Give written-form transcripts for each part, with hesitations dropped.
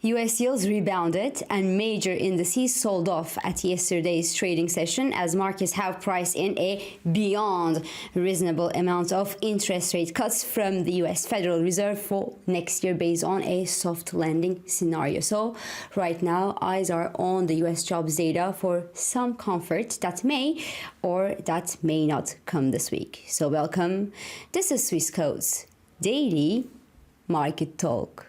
US yields rebounded and major indices sold off at yesterday's trading session as markets have priced in a beyond reasonable amount of interest rate cuts from the US Federal Reserve for next year based on a soft landing scenario. So right now eyes are on the US jobs data for some comfort that may or that may not come this week. So welcome. This is Swissquote's Daily Market Talk.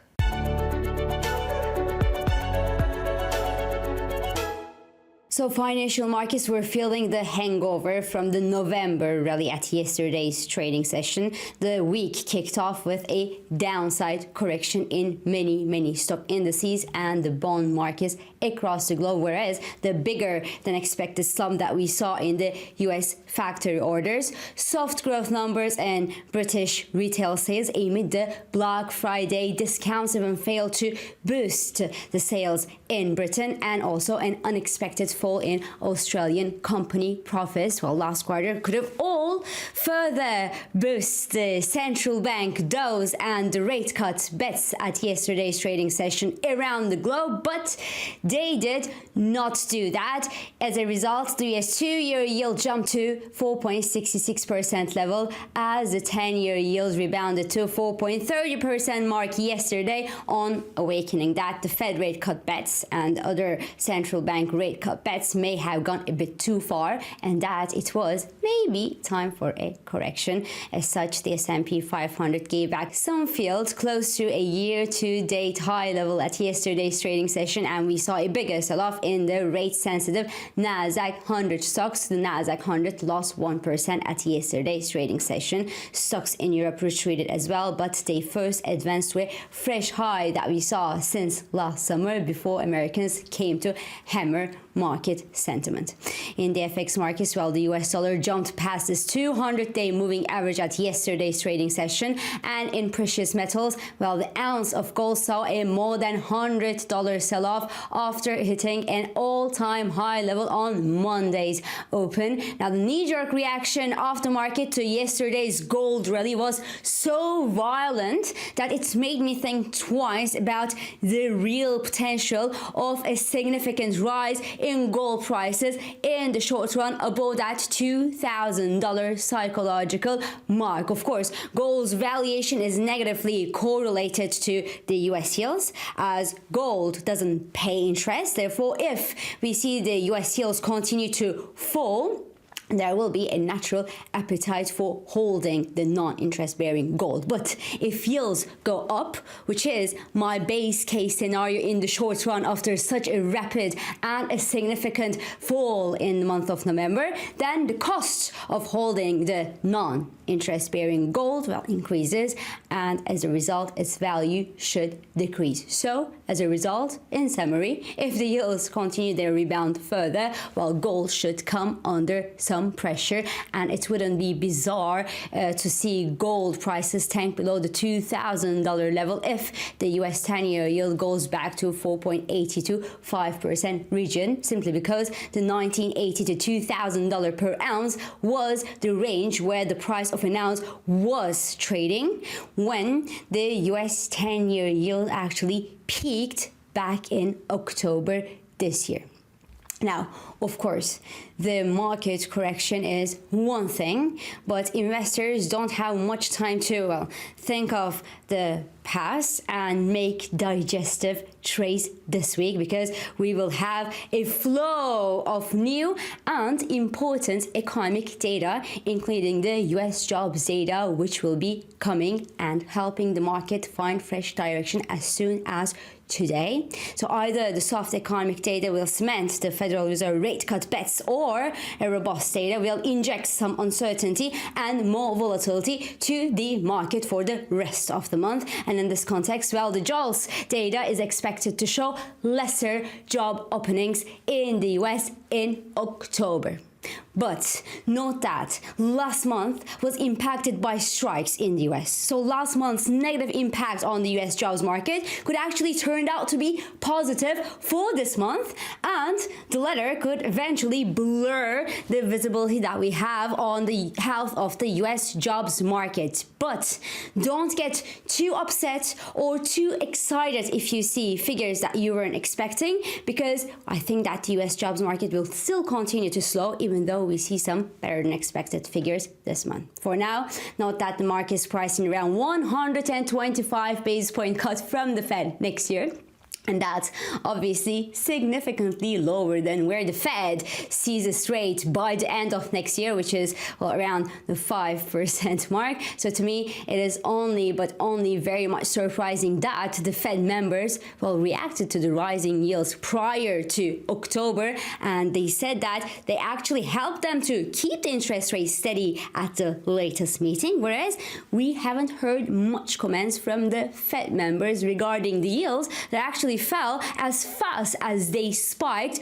So financial markets were feeling the hangover from the November rally at yesterday's trading session. The week kicked off with a downside correction in many stock indices and the bond markets across the globe, whereas the bigger than expected slump that we saw in the US factory orders, soft growth numbers and British retail sales amid the Black Friday discounts even failed to boost the sales in Britain, and also an unexpected fall in Australian company profits. Well, last quarter could have all further boost the central bank dose and the rate cut bets at yesterday's trading session around the globe, but they did not do that. As a result, the US 2-year yield jumped to 4.66% level as the 10-year yield rebounded to 4.30% mark yesterday on awakening that the Fed rate cut bets and other central bank rate cut bets may have gone a bit too far and that it was maybe time for a correction. As such, the S&P 500 gave back some field close to a year-to-date high level at yesterday's trading session, and we saw a bigger sell-off in the rate-sensitive Nasdaq 100 stocks. The Nasdaq 100 lost 1% at yesterday's trading session. Stocks in Europe retreated as well, but they first advanced to a fresh high that we saw since last summer before Americans came to hammer market sentiment. In the FX markets, well, the US dollar jumped past this 200-day moving average at yesterday's trading session, and in precious metals, well, the ounce of gold saw a more than $100 sell-off after hitting an all-time high level on Monday's open. Now, the knee-jerk reaction of the market to yesterday's gold rally was so violent that it's made me think twice about the real potential of a significant rise in gold prices in the short run above that $2,000 psychological mark. Of course, gold's valuation is negatively correlated to the US yields as gold doesn't pay interest. Therefore, if we see the US yields continue to fall, there will be a natural appetite for holding the non-interest bearing gold. But if yields go up, which is my base case scenario in the short run after such a rapid and a significant fall in the month of November, then the cost of holding the non-interest bearing gold, well, increases, and as a result its value should decrease. So as a result, in summary, if the yields continue their rebound further, well, gold should come under some pressure, and it wouldn't be bizarre to see gold prices tank below the $2,000 level if the US 10-year yield goes back to 4.80 to 5% region, simply because the $1,980 to $2,000 per ounce was the range where the price of an ounce was trading when the US 10-year yield actually peaked back in October this year. Now, of course, the market correction is one thing, but investors don't have much time to, well, think of the past and make digestive trades this week, because we will have a flow of new and important economic data, including the US jobs data, which will be coming and helping the market find fresh direction as soon as today. So either the soft economic data will cement the Federal Reserve rate cut bets, or a robust data will inject some uncertainty and more volatility to the market for the rest of the month. And in this context, well, the JOLTS data is expected to show lesser job openings in the US in October. But note that last month was impacted by strikes in the US. So last month's negative impact on the US jobs market could actually turn out to be positive for this month, and the latter could eventually blur the visibility that we have on the health of the US jobs market. But don't get too upset or too excited if you see figures that you weren't expecting, because I think that the US jobs market will still continue to slow, even though we see some better than expected figures this month. For now, note that the market is pricing around 125 basis point cut from the Fed next year. And that's obviously significantly lower than where the Fed sees its rate by the end of next year, which is around the 5% mark. So to me, it is only very much surprising that the Fed members reacted to the rising yields prior to October, and they said that they actually helped them to keep the interest rate steady at the latest meeting, whereas we haven't heard much comments from the Fed members regarding the yields that actually fell as fast as they spiked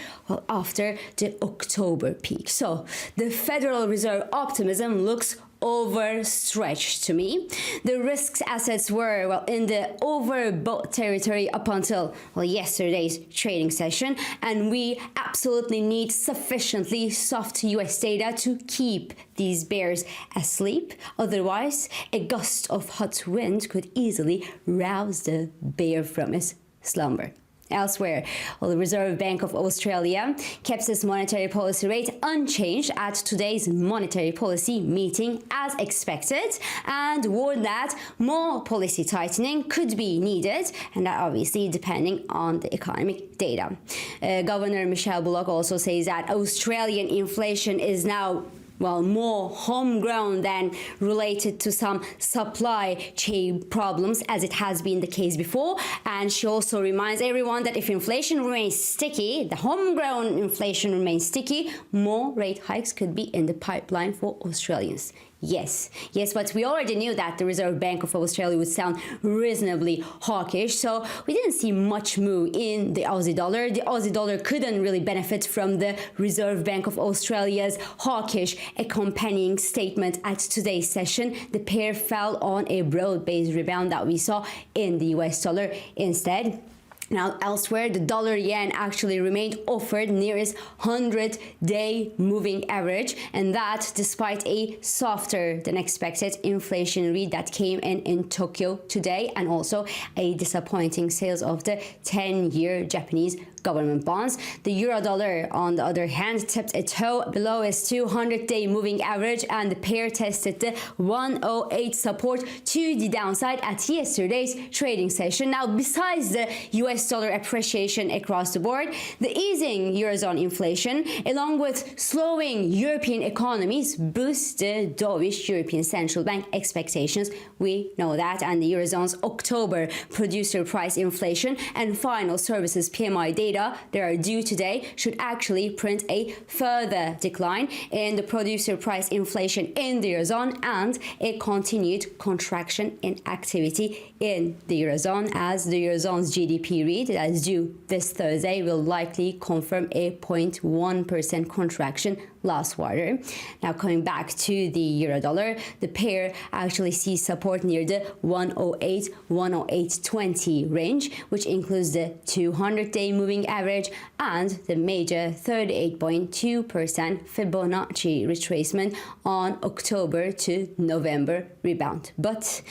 after the October peak. So the Federal Reserve optimism looks overstretched to me. The risks assets were in the overbought territory up until yesterday's trading session, and we absolutely need sufficiently soft US data to keep these bears asleep. Otherwise, a gust of hot wind could easily rouse the bear from its slumber. Elsewhere, the Reserve Bank of Australia kept its monetary policy rate unchanged at today's monetary policy meeting as expected, and warned that more policy tightening could be needed, and that obviously depending on the economic data. Governor Michelle Bullock also says that Australian inflation is now more homegrown than related to some supply chain problems, as it has been the case before. And she also reminds everyone that if inflation remains sticky, the homegrown inflation remains sticky, more rate hikes could be in the pipeline for Australians. Yes, but we already knew that the Reserve Bank of Australia would sound reasonably hawkish, so we didn't see much move in the Aussie dollar. The Aussie dollar couldn't really benefit from the Reserve Bank of Australia's hawkish accompanying statement at today's session. The pair fell on a broad-based rebound that we saw in the US dollar instead. Now, elsewhere, the dollar-yen actually remained offered near its 100-day moving average, and that despite a softer than expected inflation read that came in Tokyo today, and also a disappointing sales of the 10-year Japanese government bonds. The euro dollar, on the other hand, tipped a toe below its 200-day moving average, and the pair tested the 108 support to the downside at yesterday's trading session. Now, besides the US dollar appreciation across the board, the easing Eurozone inflation, along with slowing European economies, boosts the dovish European Central Bank expectations. We know that, and the Eurozone's October producer price inflation and final services PMI data that are due today should actually print a further decline in the producer price inflation in the Eurozone and a continued contraction in activity in the Eurozone, as the Eurozone's GDP read that is due this Thursday will likely confirm a 0.1% contraction last quarter. Now, coming back to the euro dollar, the pair actually sees support near the 108-108.20 range, which includes the 200-day moving average and the major 38.2% Fibonacci retracement on October to November rebound. But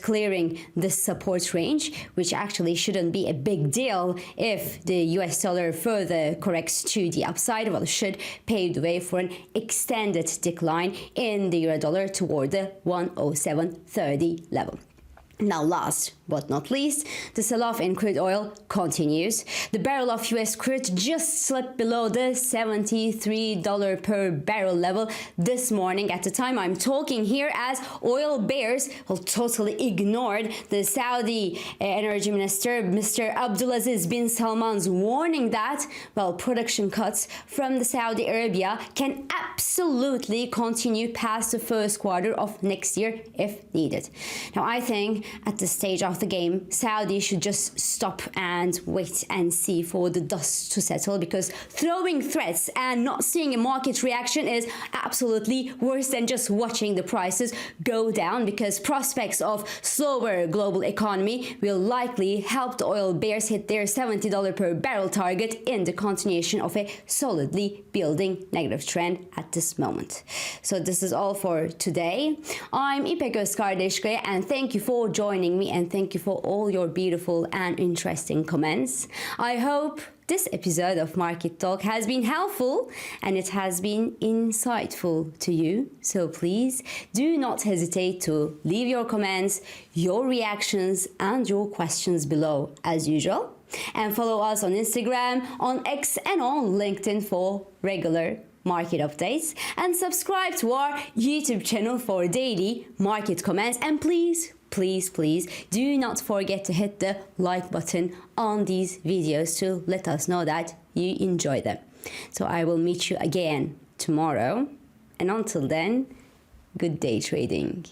clearing this support range, which actually shouldn't be a big deal if the US dollar further corrects to the upside, should pave the way for an extended decline in the euro dollar toward the 107.30 level. Now, last but not least, the sell-off in crude oil continues. The barrel of US crude just slipped below the $73 per barrel level this morning at the time I'm talking here, as oil bears totally ignored the Saudi Energy Minister, Mr. Abdulaziz bin Salman's warning that, production cuts from the Saudi Arabia can absolutely continue past the first quarter of next year if needed. Now, I think at this stage of of the game. Saudi should just stop and wait and see for the dust to settle, because throwing threats and not seeing a market reaction is absolutely worse than just watching the prices go down, because prospects of slower global economy will likely help the oil bears hit their $70 per barrel target in the continuation of a solidly building negative trend at this moment. So this is all for today. I'm İpek Özkardeşkaya, and thank you for joining me, and thank you for all your beautiful and interesting comments. I hope this episode of Market Talk has been helpful and it has been insightful to you. So please do not hesitate to leave your comments, your reactions, and your questions below as usual. And follow us on Instagram, on X, and on LinkedIn for regular market updates. And subscribe to our YouTube channel for daily market comments. And please do not forget to hit the like button on these videos to let us know that you enjoy them. So I will meet you again tomorrow. And until then, good day trading.